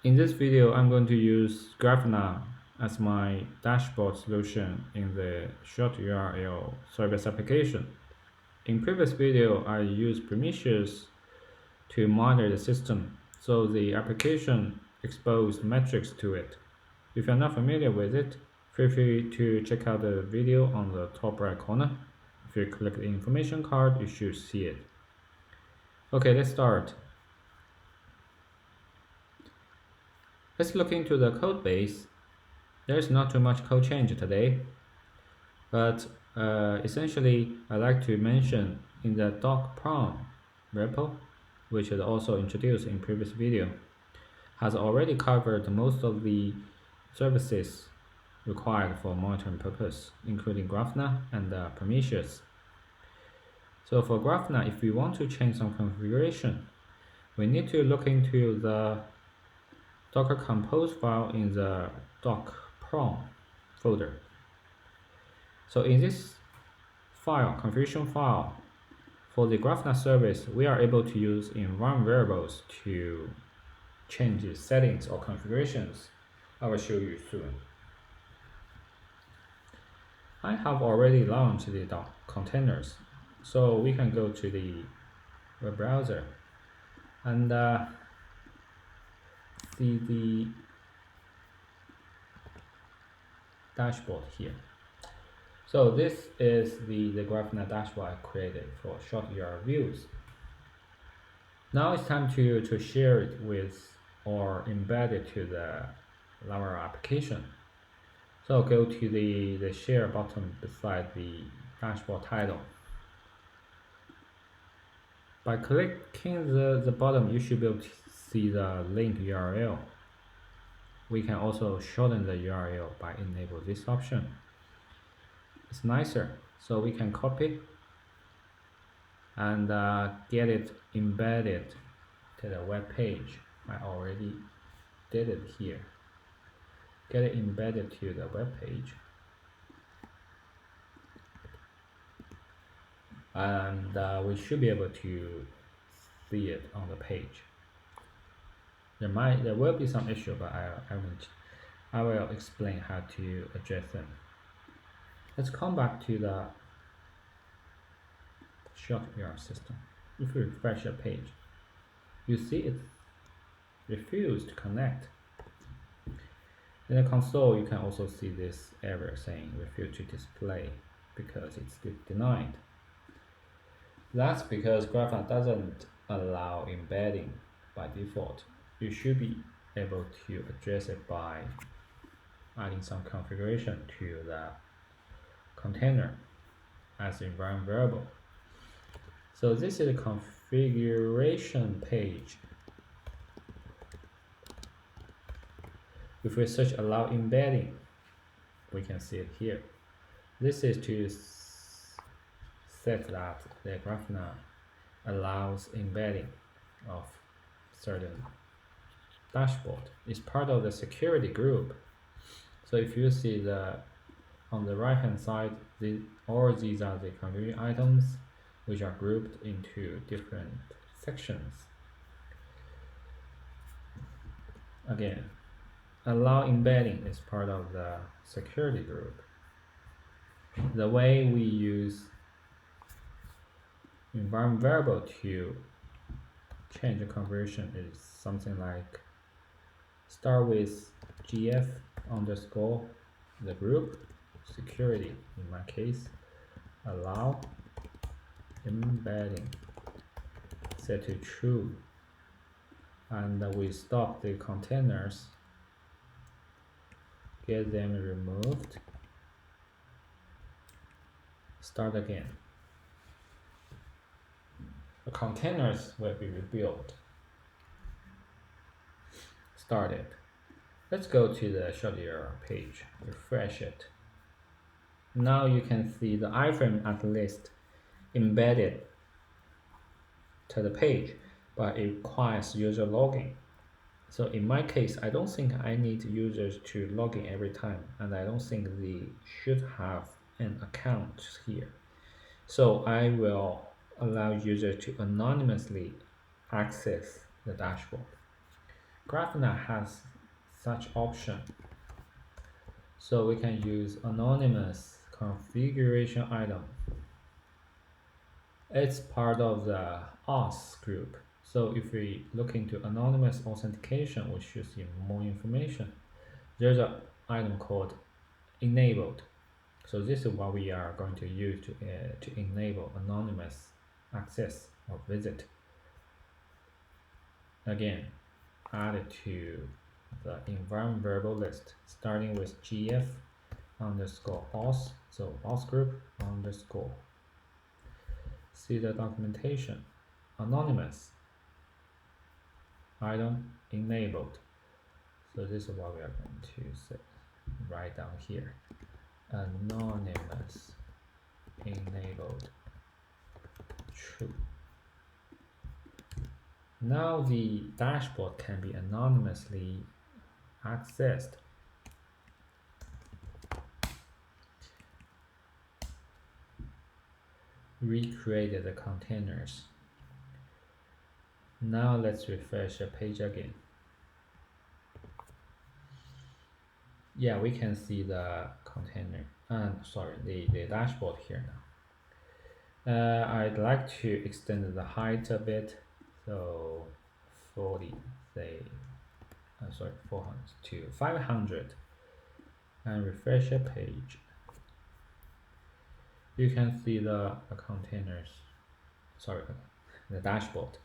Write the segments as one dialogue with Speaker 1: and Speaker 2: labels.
Speaker 1: In this video, I'm going to use Grafana as my dashboard solution in the short URL service application. In previous video, I used permissions to monitor the system, so the application exposed metrics to it. If you're not familiar with it, feel free to check out the video on the top right corner. If you click the information card, you should see it. Okay, let's start. Let's look into the code base. There's not too much code change today, but essentially I like to mention in the doc.prom repo, which is also introduced in previous video, has already covered most of the services required for monitoring purpose, including Grafana and Prometheus. So for Grafana, if we want to change some configuration, we need to look into the Docker compose file in the doc.prom folder. So in this file, configuration file, for the Grafana service, we are able to use environment variables to change the settings or configurations. I will show you soon. I have already launched the containers, so we can go to the web browser and see the dashboard here. So this is the Grafana dashboard I created for short URL views. Now it's time to share it with or embed it to the Laravel application. So go to the share button beside the dashboard title. By clicking the bottom, you should be able to see the link URL. We can also shorten the URL by enable this option. It's nicer, so we can copy and get it embedded to the web page. I already did it here. Get it embedded to the web page, and we should be able to see it on the page. There will be some issue, but I will explain how to address them. Let's come back to the short URL system. If you refresh the page, you see it refused to connect. In the console, you can also see this error saying refuse to display because it's denied. That's because Grafana doesn't allow embedding by default. You should be able to address it by adding some configuration to the container as environment variable. So this is the configuration page. If we search allow embedding, we can see it here. This is to set that the Grafana allows embedding of certain dashboard. It's part of the security group. So if you see on the right hand side, all these are the configuration items which are grouped into different sections. Again, allow embedding is part of the security group. The way we use environment variable to change the configuration is something like start with gf underscore the group security, in my case allow embedding, set to true, and we stop the containers, get them removed, start again. The containers will be rebuilt. Started. Let's go to the short URL page, refresh it. Now you can see the iframe at least embedded to the page, but it requires user login. So in my case, I don't think I need users to log in every time, and I don't think they should have an account here. So I will allow users to anonymously access the dashboard. Grafana has such option, so we can use anonymous configuration item. It's part of the auth group. So if we look into anonymous authentication, we should see more information. There's an item called enabled. So this is what we are going to use to enable anonymous access or visit. Again, add it to the environment variable list, starting with gf underscore auth, so auth group underscore. See the documentation, anonymous item enabled. So this is what we are going to say, write down here. Anonymous enabled true. Now the dashboard can be anonymously accessed. Recreated the containers. Now let's refresh the page again. Yeah, we can see the container and the dashboard here now. I'd like to extend the height a bit, so 40, say, 400 to 500, and refresh the page. You can see the containers, the dashboard.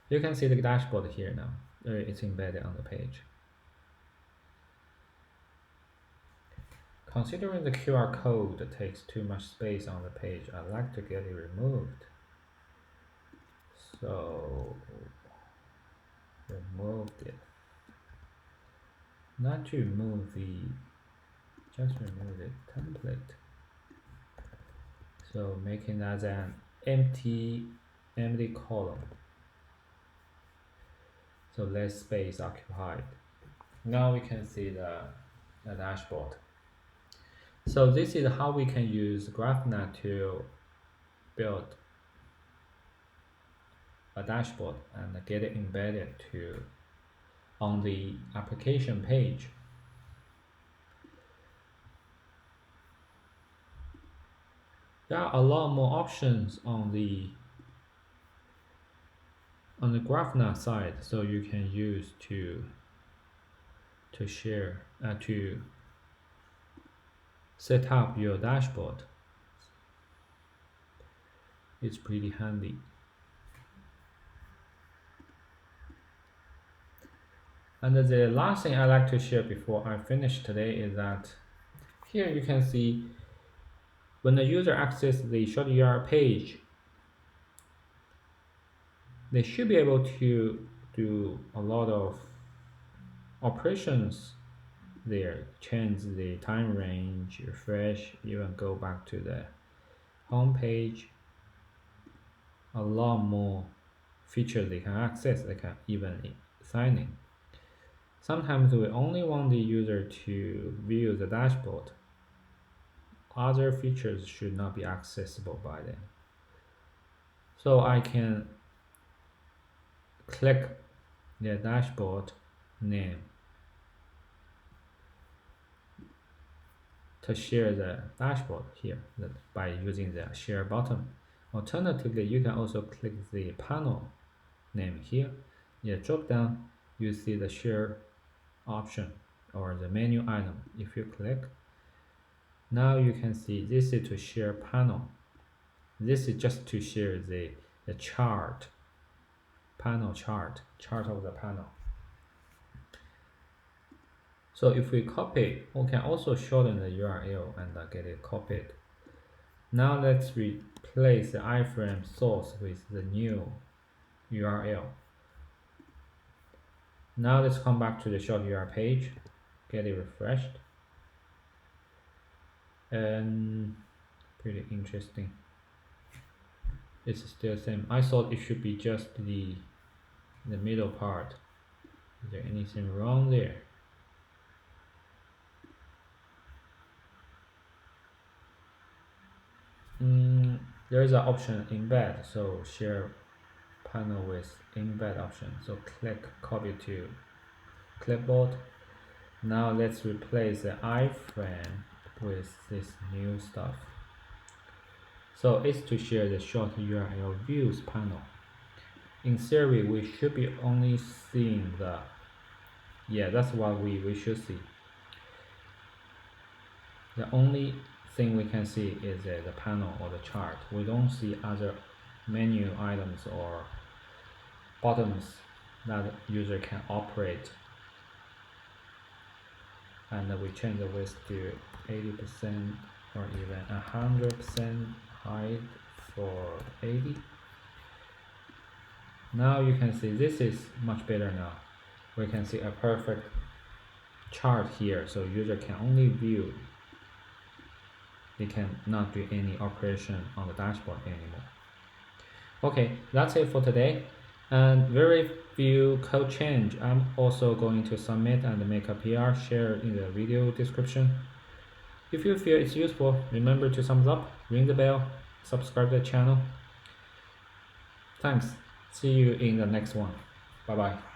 Speaker 1: You can see the dashboard here now. It's embedded on the page. Considering the QR code takes too much space on the page, I'd like to get it removed. So, removed it. Not to remove just remove the template. So making that an empty column. So less space occupied. Now we can see the dashboard. So this is how we can use Grafana to build a dashboard and get it embedded on the application page. There are a lot more options on the Grafana side, so you can use to share to set up your dashboard. It's pretty handy. And the last thing I like to share before I finish today is that here you can see when the user accesses the short URL page, they should be able to do a lot of operations there, change the time range, refresh, even go back to the home page. A lot more features they can access. They can even sign in. Sometimes we only want the user to view the dashboard. Other features should not be accessible by them. So I can click the dashboard name to share the dashboard here by using the share button. Alternatively, you can also click the panel name here. In the drop down, you see the share option or the menu item. If you click, now you can see this is to share panel. This is just to share the chart, panel chart of the panel. So if we copy, we can also shorten the URL and get it copied. Now let's replace the iframe source with the new URL. Now let's come back to the short URL page, get it refreshed. And pretty interesting. It's still the same. I thought it should be just the middle part. Is there anything wrong there? There's an option embed, so share panel with embed option. So click copy to clipboard. Now let's replace the iframe with this new stuff. So it's to share the short URL views panel. In theory, we should be only seeing the, yeah, that's what we should see. The only thing we can see is the panel or the chart. We don't see other menu items or buttons that user can operate. And we change the width to 80% or even 100% height for 80. Now you can see this is much better now. We can see a perfect chart here, so user can only view. They cannot do any operation on the dashboard anymore. Okay, that's it for today. And very few code change. I'm also going to submit and make a PR share in the video description. If you feel it's useful, remember to thumbs up, ring the bell, subscribe to the channel. Thanks. See you in the next one. Bye bye.